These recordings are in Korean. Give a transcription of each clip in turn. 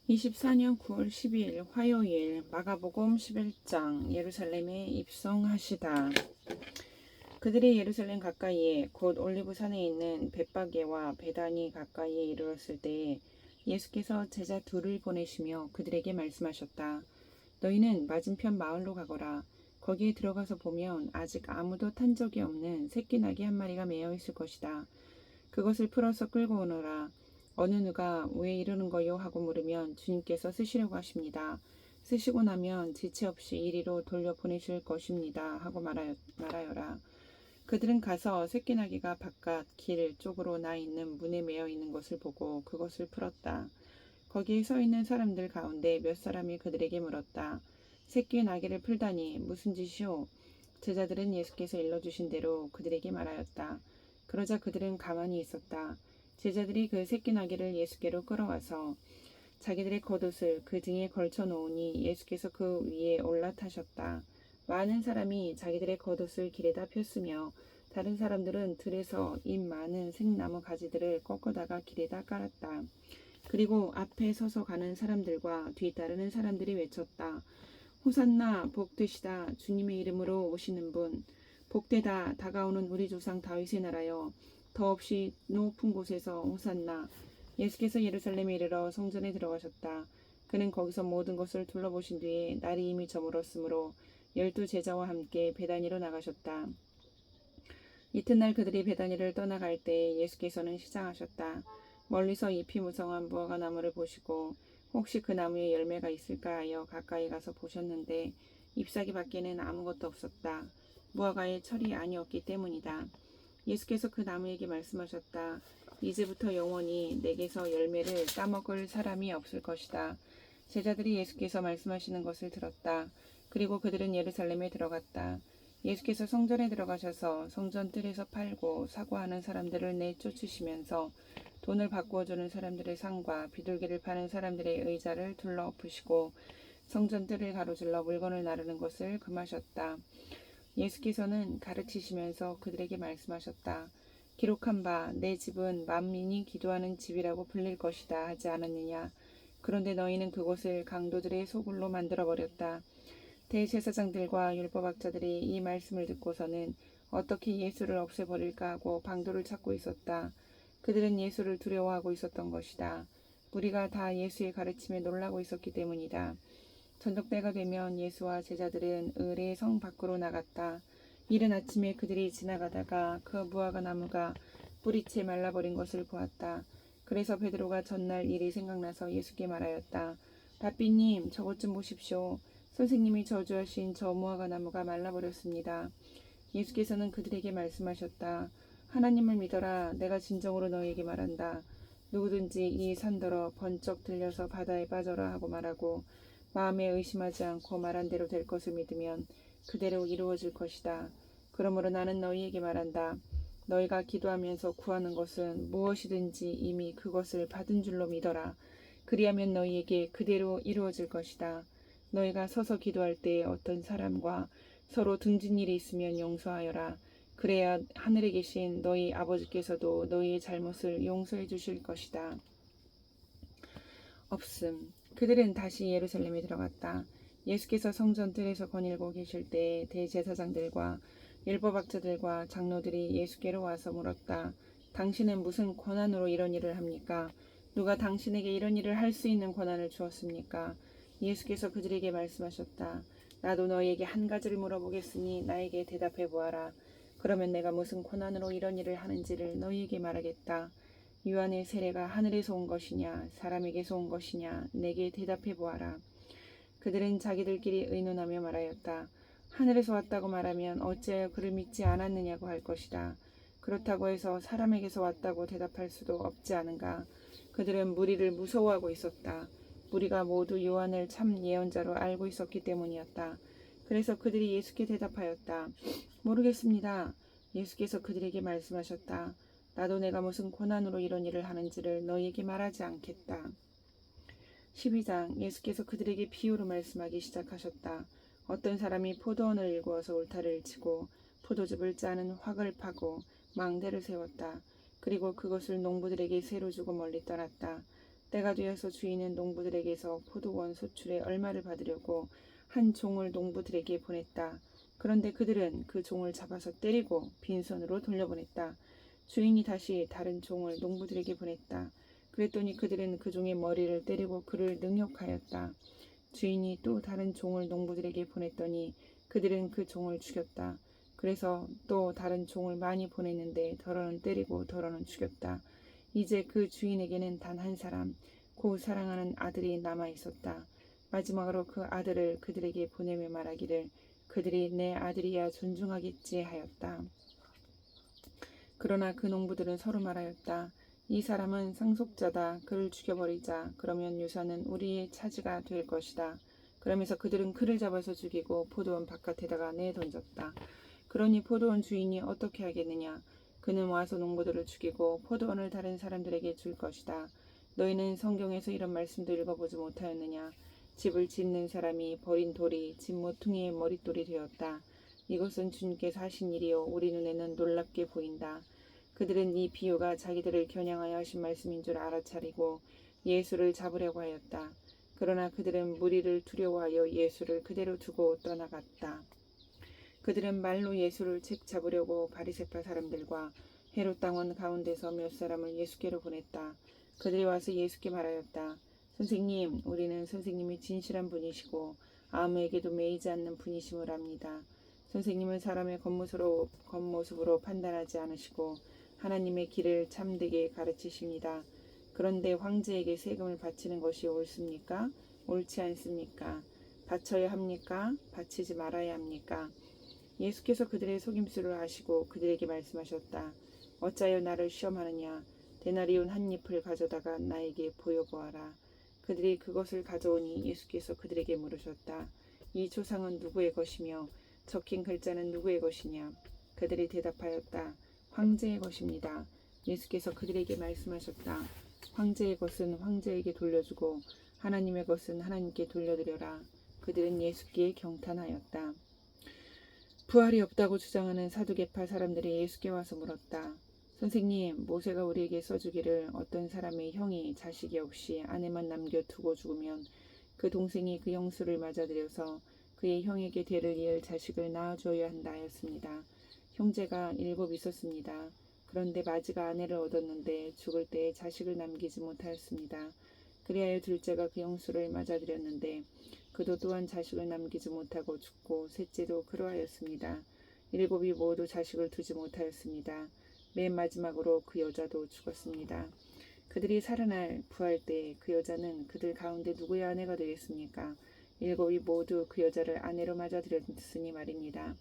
24년 9월 12일 화요일 마가복음 11장 예루살렘에 입성하시다. 그들이 예루살렘 가까이에 곧 올리브산에 있는 벳바게와 베다니 가까이에 이르렀을 때에 예수께서 제자 둘을 보내시며 그들에게 말씀하셨다. 너희는 맞은편 마을로 가거라. 거기에 들어가서 보면 아직 아무도 탄 적이 없는 새끼 나귀 한 마리가 매어 있을 것이다. 그것을 풀어서 끌고 오너라. 어느 누가 왜 이러는 거요? 하고 물으면 주님께서 쓰시려고 하십니다. 쓰시고 나면 지체 없이 이리로 돌려보내실 것입니다. 하고 말하여라. 그들은 가서 새끼 나귀가 바깥 길 쪽으로 나 있는 문에 매어 있는 것을 보고 그것을 풀었다. 거기에 서 있는 사람들 가운데 몇 사람이 그들에게 물었다. 새끼 나귀를 풀다니 무슨 짓이오? 제자들은 예수께서 일러주신 대로 그들에게 말하였다. 그러자 그들은 가만히 있었다. 제자들이 그 새끼 나귀를 예수께로 끌어와서 자기들의 겉옷을 그 등에 걸쳐 놓으니 예수께서 그 위에 올라타셨다. 많은 사람이 자기들의 겉옷을 길에다 폈으며 다른 사람들은 들에서 잎 많은 생나무 가지들을 꺾어다가 길에다 깔았다. 그리고 앞에 서서 가는 사람들과 뒤따르는 사람들이 외쳤다. 호산나 복되시다. 주님의 이름으로 오시는 분. 복되다. 다가오는 우리 조상 다윗의 나라여. 더없이 높은 곳에서 호산나. 예수께서 예루살렘에 이르러 성전에 들어가셨다. 그는 거기서 모든 것을 둘러보신 뒤에 날이 이미 저물었으므로 12 제자와 함께 베다니로 나가셨다. 이튿날 그들이 베다니를 떠나갈 때 예수께서는 시장하셨다. 멀리서 잎이 무성한 무화과 나무를 보시고 혹시 그 나무에 열매가 있을까 하여 가까이 가서 보셨는데 잎사귀 밖에는 아무것도 없었다. 무화과에 철이 아니었기 때문이다. 예수께서 그 나무에게 말씀하셨다. 이제부터 영원히 내게서 열매를 따먹을 사람이 없을 것이다. 제자들이 예수께서 말씀하시는 것을 들었다. 그리고 그들은 예루살렘에 들어갔다. 예수께서 성전에 들어가셔서 성전 뜰에서 팔고 사고 하는 사람들을 내쫓으시면서 돈을 바꾸어 주는 사람들의 상과 비둘기를 파는 사람들의 의자를 둘러 엎으시고 성전 뜰을 가로질러 물건을 나르는 것을 금하셨다. 예수께서는 가르치시면서 그들에게 말씀하셨다. 기록한 바 내 집은 만민이 기도하는 집이라고 불릴 것이다 하지 않았느냐. 그런데 너희는 그곳을 강도들의 소굴로 만들어버렸다. 대제사장들과 율법학자들이 이 말씀을 듣고서는 어떻게 예수를 없애버릴까 하고 방도를 찾고 있었다. 그들은 예수를 두려워하고 있었던 것이다. 무리가 다 예수의 가르침에 놀라고 있었기 때문이다. 저녁때가 되면 예수와 제자들은 을의 성 밖으로 나갔다. 이른 아침에 그들이 지나가다가 그 무화과 나무가 뿌리채 말라버린 것을 보았다. 그래서 베드로가 전날 일이 생각나서 예수께 말하였다. 라삐님, 저것 좀 보십시오. 선생님이 저주하신 저 무화과 나무가 말라버렸습니다. 예수께서는 그들에게 말씀하셨다. 하나님을 믿어라. 내가 진정으로 너희에게 말한다. 누구든지 이 산더러 번쩍 들려서 바다에 빠져라 하고 말하고 마음에 의심하지 않고 말한 대로 될 것을 믿으면 그대로 이루어질 것이다. 그러므로 나는 너희에게 말한다. 너희가 기도하면서 구하는 것은 무엇이든지 이미 그것을 받은 줄로 믿어라. 그리하면 너희에게 그대로 이루어질 것이다. 너희가 서서 기도할 때에 어떤 사람과 서로 등진 일이 있으면 용서하여라. 그래야 하늘에 계신 너희 아버지께서도 너희의 잘못을 용서해 주실 것이다. 없음. 그들은 다시 예루살렘에 들어갔다. 예수께서 성전 뜰에서 거닐고 계실 때 대제사장들과 율법학자들과 장로들이 예수께로 와서 물었다. 당신은 무슨 권한으로 이런 일을 합니까? 누가 당신에게 이런 일을 할 수 있는 권한을 주었습니까? 예수께서 그들에게 말씀하셨다. 나도 너희에게 한 가지를 물어보겠으니 나에게 대답해 보아라. 그러면 내가 무슨 권한으로 이런 일을 하는지를 너희에게 말하겠다. 요한의 세례가 하늘에서 온 것이냐 사람에게서 온 것이냐 내게 대답해 보아라. 그들은 자기들끼리 의논하며 말하였다. 하늘에서 왔다고 말하면 어찌하여 그를 믿지 않았느냐고 할 것이다. 그렇다고 해서 사람에게서 왔다고 대답할 수도 없지 않은가. 그들은 무리를 무서워하고 있었다. 무리가 모두 요한을 참 예언자로 알고 있었기 때문이었다. 그래서 그들이 예수께 대답하였다. 모르겠습니다. 예수께서 그들에게 말씀하셨다. 나도 내가 무슨 고난으로 이런 일을 하는지를 너희에게 말하지 않겠다. 12장 예수께서 그들에게 비유로 말씀하기 시작하셨다. 어떤 사람이 포도원을 일구어서 울타리를 치고 포도즙을 짜는 확을 파고 망대를 세웠다. 그리고 그것을 농부들에게 새로 주고 멀리 떠났다. 때가 되어서 주인은 농부들에게서 포도원 소출의 얼마를 받으려고 한 종을 농부들에게 보냈다. 그런데 그들은 그 종을 잡아서 때리고 빈손으로 돌려보냈다. 주인이 다시 다른 종을 농부들에게 보냈다. 그랬더니 그들은 그 종의 머리를 때리고 그를 능욕하였다. 주인이 또 다른 종을 농부들에게 보냈더니 그들은 그 종을 죽였다. 그래서 또 다른 종을 많이 보냈는데 더러는 때리고 더러는 죽였다. 이제 그 주인에게는 단 한 사람, 곧 사랑하는 아들이 남아 있었다. 마지막으로 그 아들을 그들에게 보내며 말하기를 그들이 내 아들이야 존중하겠지 하였다. 그러나 그 농부들은 서로 말하였다. 이 사람은 상속자다. 그를 죽여버리자. 그러면 유산은 우리의 차지가 될 것이다. 그러면서 그들은 그를 잡아서 죽이고 포도원 바깥에다가 내던졌다. 그러니 포도원 주인이 어떻게 하겠느냐? 그는 와서 농부들을 죽이고 포도원을 다른 사람들에게 줄 것이다. 너희는 성경에서 이런 말씀도 읽어보지 못하였느냐? 집을 짓는 사람이 버린 돌이 집 모퉁이의 머릿돌이 되었다. 이것은 주님께서 하신 일이요 우리 눈에는 놀랍게 보인다. 그들은 이 비유가 자기들을 겨냥하여 하신 말씀인 줄 알아차리고 예수를 잡으려고 하였다. 그러나 그들은 무리를 두려워하여 예수를 그대로 두고 떠나갔다. 그들은 말로 예수를 책 잡으려고 바리새파 사람들과 헤롯 당원 가운데서 몇 사람을 예수께로 보냈다. 그들이 와서 예수께 말하였다. 선생님, 우리는 선생님이 진실한 분이시고 아무에게도 매이지 않는 분이심을 압니다. 선생님은 사람의 겉모습으로 판단하지 않으시고 하나님의 길을 참되게 가르치십니다. 그런데 황제에게 세금을 바치는 것이 옳습니까? 옳지 않습니까? 바쳐야 합니까? 바치지 말아야 합니까? 예수께서 그들의 속임수를 아시고 그들에게 말씀하셨다. 어찌하여 나를 시험하느냐? 데나리온 한 잎을 가져다가 나에게 보여보아라. 그들이 그것을 가져오니 예수께서 그들에게 물으셨다. 이 조상은 누구의 것이며 적힌 글자는 누구의 것이냐? 그들이 대답하였다. 황제의 것입니다. 예수께서 그들에게 말씀하셨다. 황제의 것은 황제에게 돌려주고 하나님의 것은 하나님께 돌려드려라. 그들은 예수께 경탄하였다. 부활이 없다고 주장하는 사두개파 사람들이 예수께 와서 물었다. 선생님, 모세가 우리에게 써주기를 어떤 사람의 형이 자식이 없이 아내만 남겨두고 죽으면 그 동생이 그 형수를 맞아들여서 그의 형에게 대를 이을 자식을 낳아주어야 한다 하였습니다. 형제가 7 있었습니다. 그런데 마지가 아내를 얻었는데 죽을 때에 자식을 남기지 못하였습니다. 그리하여 둘째가 그 형수를 맞아들였는데 그도 또한 자식을 남기지 못하고 죽고 셋째도 그러하였습니다. 7이 모두 자식을 두지 못하였습니다. 맨 마지막으로 그 여자도 죽었습니다. 그들이 살아날 부활 때 그 여자는 그들 가운데 누구의 아내가 되겠습니까? 7이 모두 그 여자를 아내로 맞아들였으니 말입니다.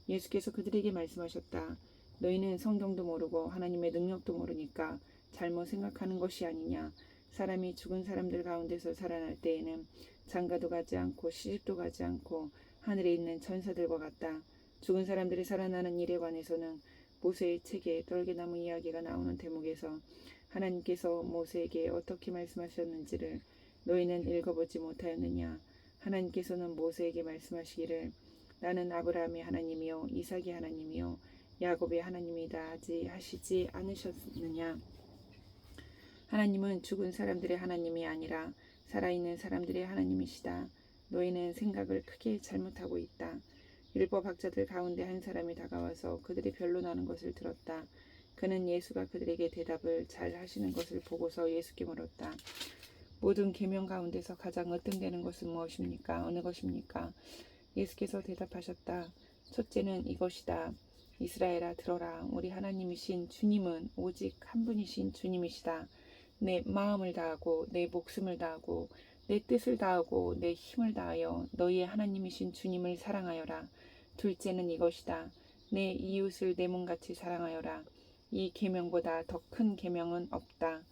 예수께서 그들에게 말씀하셨다. 너희는 성경도 모르고 하나님의 능력도 모르니까 잘못 생각하는 것이 아니냐. 사람이 죽은 사람들 가운데서 살아날 때에는 장가도 가지 않고 시집도 가지 않고 하늘에 있는 천사들과 같다. 죽은 사람들이 살아나는 일에 관해서는 모세의 책에 떨기나무 이야기가 나오는 대목에서 하나님께서 모세에게 어떻게 말씀하셨는지를 너희는 읽어보지 못하였느냐. 하나님께서는 모세에게 말씀하시기를 나는 아브라함의 하나님이요 이삭의 하나님이요 야곱의 하나님이다 하시지 않으셨느냐. 하나님은 죽은 사람들의 하나님이 아니라 살아있는 사람들의 하나님이시다. 너희는 생각을 크게 잘못하고 있다. 율법학자들 가운데 한 사람이 다가와서 그들이 변론하는 것을 들었다. 그는 예수가 그들에게 대답을 잘 하시는 것을 보고서 예수께 물었다. 모든 계명 가운데서 가장 으뜸되는 것은 무엇입니까? 어느 것입니까? 예수께서 대답하셨다. 첫째는 이것이다. 이스라엘아 들어라. 우리 하나님이신 주님은 오직 한 분이신 주님이시다. 내 마음을 다하고 내 목숨을 다하고 내 뜻을 다하고 내 힘을 다하여 너희의 하나님이신 주님을 사랑하여라. 둘째는 이것이다. 내 이웃을 내 몸같이 사랑하여라. 이 계명보다 더 큰 계명은 없다.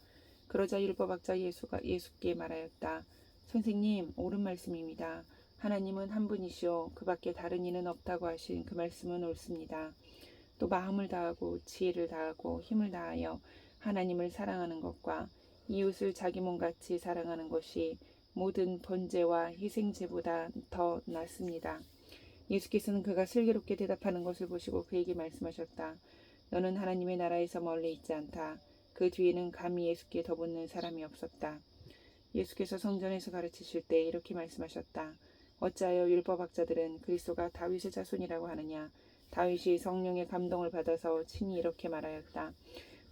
그러자 율법학자 예수께 말하였다. 선생님, 옳은 말씀입니다. 하나님은 한 분이시오. 그 밖에 다른 이는 없다고 하신 그 말씀은 옳습니다. 또 마음을 다하고 지혜를 다하고 힘을 다하여 하나님을 사랑하는 것과 이웃을 자기 몸같이 사랑하는 것이 모든 번제와 희생제보다 더 낫습니다. 예수께서는 그가 슬기롭게 대답하는 것을 보시고 그에게 말씀하셨다. 너는 하나님의 나라에서 멀리 있지 않다. 그 뒤에는 감히 예수께 더붙는 사람이 없었다. 예수께서 성전에서 가르치실 때 이렇게 말씀하셨다. 어찌하여 율법학자들은 그리스도가 다윗의 자손이라고 하느냐. 다윗이 성령의 감동을 받아서 친히 이렇게 말하였다.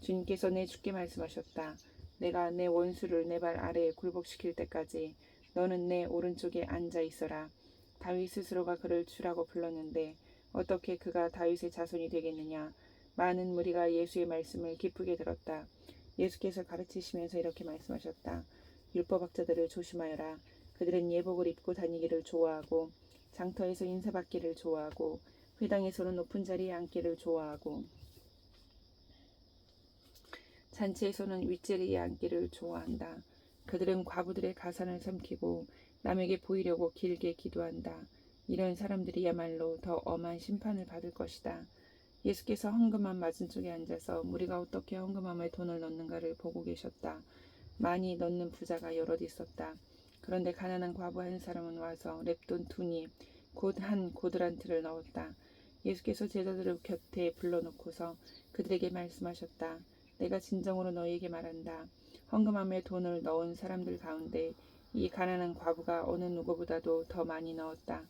주님께서 내 주께 말씀하셨다. 내가 내 원수를 내 발 아래에 굴복시킬 때까지 너는 내 오른쪽에 앉아 있어라. 다윗 스스로가 그를 주라고 불렀는데 어떻게 그가 다윗의 자손이 되겠느냐. 많은 무리가 예수의 말씀을 기쁘게 들었다. 예수께서 가르치시면서 이렇게 말씀하셨다. 율법학자들을 조심하여라. 그들은 예복을 입고 다니기를 좋아하고 장터에서 인사받기를 좋아하고 회당에서는 높은 자리에 앉기를 좋아하고 잔치에서는 윗자리에 앉기를 좋아한다. 그들은 과부들의 가산을 삼키고 남에게 보이려고 길게 기도한다. 이런 사람들이야말로 더 엄한 심판을 받을 것이다. 예수께서 헌금함 맞은쪽에 앉아서 무리가 어떻게 헌금함에 돈을 넣는가를 보고 계셨다. 많이 넣는 부자가 여럿 있었다. 그런데 가난한 과부 한 사람은 와서 랩돈 2닙 곧 한 고드란트를 넣었다. 예수께서 제자들을 곁에 불러놓고서 그들에게 말씀하셨다. 내가 진정으로 너희에게 말한다. 헌금함에 돈을 넣은 사람들 가운데 이 가난한 과부가 어느 누구보다도 더 많이 넣었다.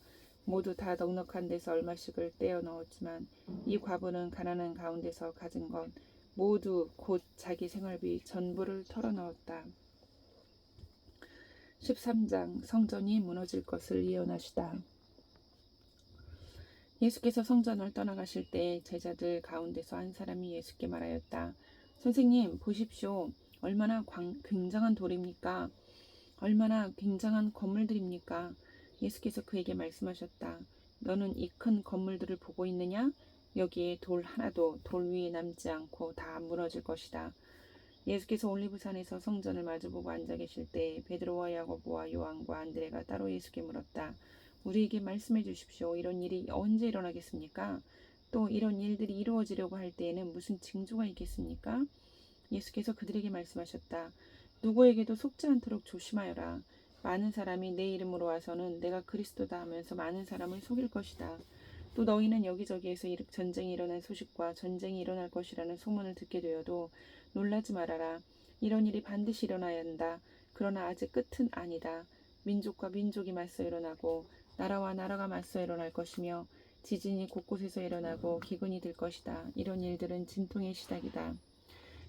모두 다 넉넉한 데서 얼마씩을 떼어 넣었지만 이 과부는 가난한 가운데서 가진 것 모두 곧 자기 생활비 전부를 털어 넣었다. 13장 성전이 무너질 것을 예언하시다. 예수께서 성전을 떠나가실 때 제자들 가운데서 한 사람이 예수께 말하였다. 선생님, 보십시오. 얼마나 굉장한 돌입니까? 얼마나 굉장한 건물들입니까? 예수께서 그에게 말씀하셨다. 너는 이 큰 건물들을 보고 있느냐? 여기에 돌 하나도 돌 위에 남지 않고 다 무너질 것이다. 예수께서 올리브산에서 성전을 마주보고 앉아 계실 때 베드로와 야고보와 요한과 안드레가 따로 예수께 물었다. 우리에게 말씀해 주십시오. 이런 일이 언제 일어나겠습니까? 또 이런 일들이 이루어지려고 할 때에는 무슨 징조가 있겠습니까? 예수께서 그들에게 말씀하셨다. 누구에게도 속지 않도록 조심하여라. 많은 사람이 내 이름으로 와서는 내가 그리스도다 하면서 많은 사람을 속일 것이다. 또 너희는 여기저기에서 전쟁이 일어난 소식과 전쟁이 일어날 것이라는 소문을 듣게 되어도 놀라지 말아라. 이런 일이 반드시 일어나야 한다. 그러나 아직 끝은 아니다. 민족과 민족이 맞서 일어나고 나라와 나라가 맞서 일어날 것이며 지진이 곳곳에서 일어나고 기근이 들 것이다. 이런 일들은 진통의 시작이다.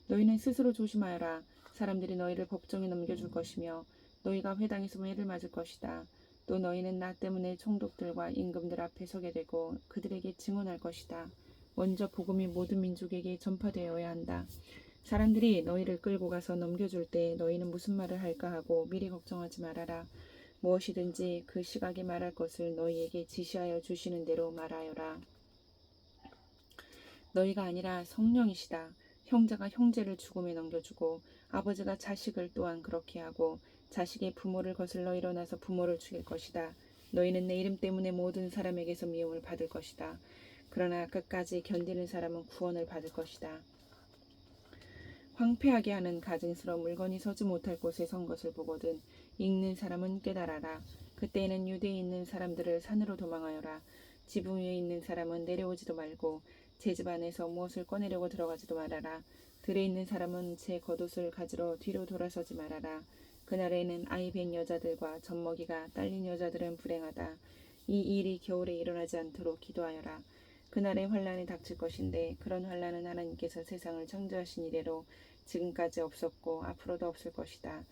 너희는 스스로 조심하여라. 사람들이 너희를 법정에 넘겨줄 것이며 너희가 회당에서 매를 맞을 것이다. 또 너희는 나 때문에 총독들과 임금들 앞에 서게 되고 그들에게 증언할 것이다. 먼저 복음이 모든 민족에게 전파되어야 한다. 사람들이 너희를 끌고 가서 넘겨줄 때 너희는 무슨 말을 할까 하고 미리 걱정하지 말아라. 무엇이든지 그 시각에 말할 것을 너희에게 지시하여 주시는 대로 말하여라. 너희가 아니라 성령이시다. 형제가 형제를 죽음에 넘겨주고 아버지가 자식을 또한 그렇게 하고 자식의 부모를 거슬러 일어나서 부모를 죽일 것이다. 너희는 내 이름 때문에 모든 사람에게서 미움을 받을 것이다. 그러나 끝까지 견디는 사람은 구원을 받을 것이다. 황폐하게 하는 가증스러운 물건이 서지 못할 곳에 선 것을 보거든 읽는 사람은 깨달아라. 그때에는 유대에 있는 사람들을 산으로 도망하여라. 지붕 위에 있는 사람은 내려오지도 말고 제 집 안에서 무엇을 꺼내려고 들어가지도 말아라. 들에 있는 사람은 제 겉옷을 가지러 뒤로 돌아서지 말아라. 그날에는 아이 뵌 여자들과 젖먹이가 딸린 여자들은 불행하다. 이 일이 겨울에 일어나지 않도록 기도하여라. 그날에 환란이 닥칠 것인데 그런 환란은 하나님께서 세상을 창조하신 이래로 지금까지 없었고 앞으로도 없을 것이다.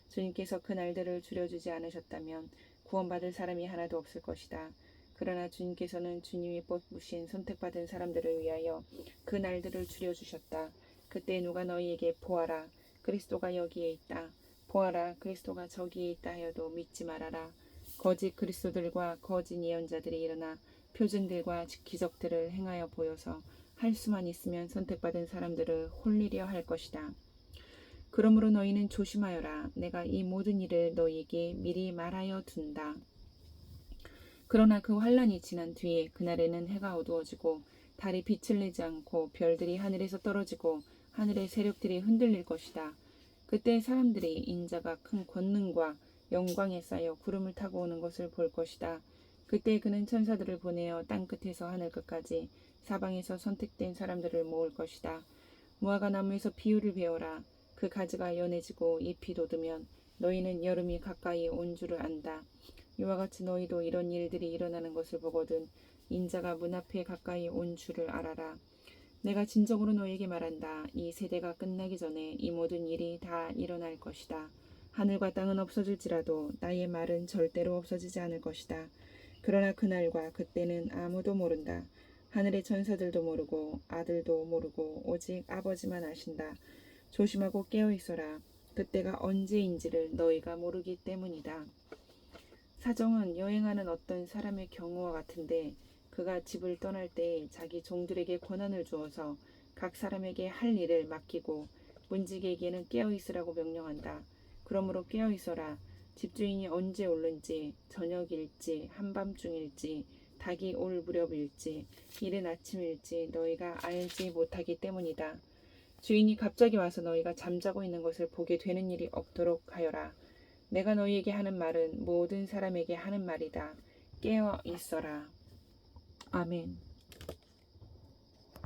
주님께서 그 날들을 줄여주지 않으셨다면 구원받을 사람이 하나도 없을 것이다. 그러나 주님께서는 주님이 뽑으신 선택받은 사람들을 위하여 그 날들을 줄여주셨다. 그때 누가 너희에게 보아라, 그리스도가 여기에 있다, 보아라, 그리스도가 저기에 있다 하여도 믿지 말아라. 거짓 그리스도들과 거짓 예언자들이 일어나 표징들과 기적들을 행하여 보여서 할 수만 있으면 선택받은 사람들을 홀리려 할 것이다. 그러므로 너희는 조심하여라. 내가 이 모든 일을 너희에게 미리 말하여 둔다. 그러나 그 환란이 지난 뒤에 그날에는 해가 어두워지고 달이 빛을 내지 않고 별들이 하늘에서 떨어지고 하늘의 세력들이 흔들릴 것이다. 그때 사람들이 인자가 큰 권능과 영광에 쌓여 구름을 타고 오는 것을 볼 것이다. 그때 그는 천사들을 보내어 땅끝에서 하늘끝까지 사방에서 선택된 사람들을 모을 것이다. 무화과 나무에서 비유를 배워라. 그 가지가 연해지고 잎이 돋으면 너희는 여름이 가까이 온 줄을 안다. 이와 같이 너희도 이런 일들이 일어나는 것을 보거든 인자가 문 앞에 가까이 온 줄을 알아라. 내가 진정으로 너희에게 말한다. 이 세대가 끝나기 전에 이 모든 일이 다 일어날 것이다. 하늘과 땅은 없어질지라도 나의 말은 절대로 없어지지 않을 것이다. 그러나 그날과 그때는 아무도 모른다. 하늘의 천사들도 모르고 아들도 모르고 오직 아버지만 아신다. 조심하고 깨어 있어라. 그때가 언제인지를 너희가 모르기 때문이다. 사정은 여행하는 어떤 사람의 경우와 같은데 그가 집을 떠날 때 자기 종들에게 권한을 주어서 각 사람에게 할 일을 맡기고 문지기에게는 깨어 있으라고 명령한다. 그러므로 깨어 있어라. 집주인이 언제 올는지 저녁일지 한밤중일지 닭이 올 무렵일지 이른 아침일지 너희가 알지 못하기 때문이다. 주인이 갑자기 와서 너희가 잠자고 있는 것을 보게 되는 일이 없도록 하여라. 내가 너희에게 하는 말은 모든 사람에게 하는 말이다. 깨어 있어라. 아멘.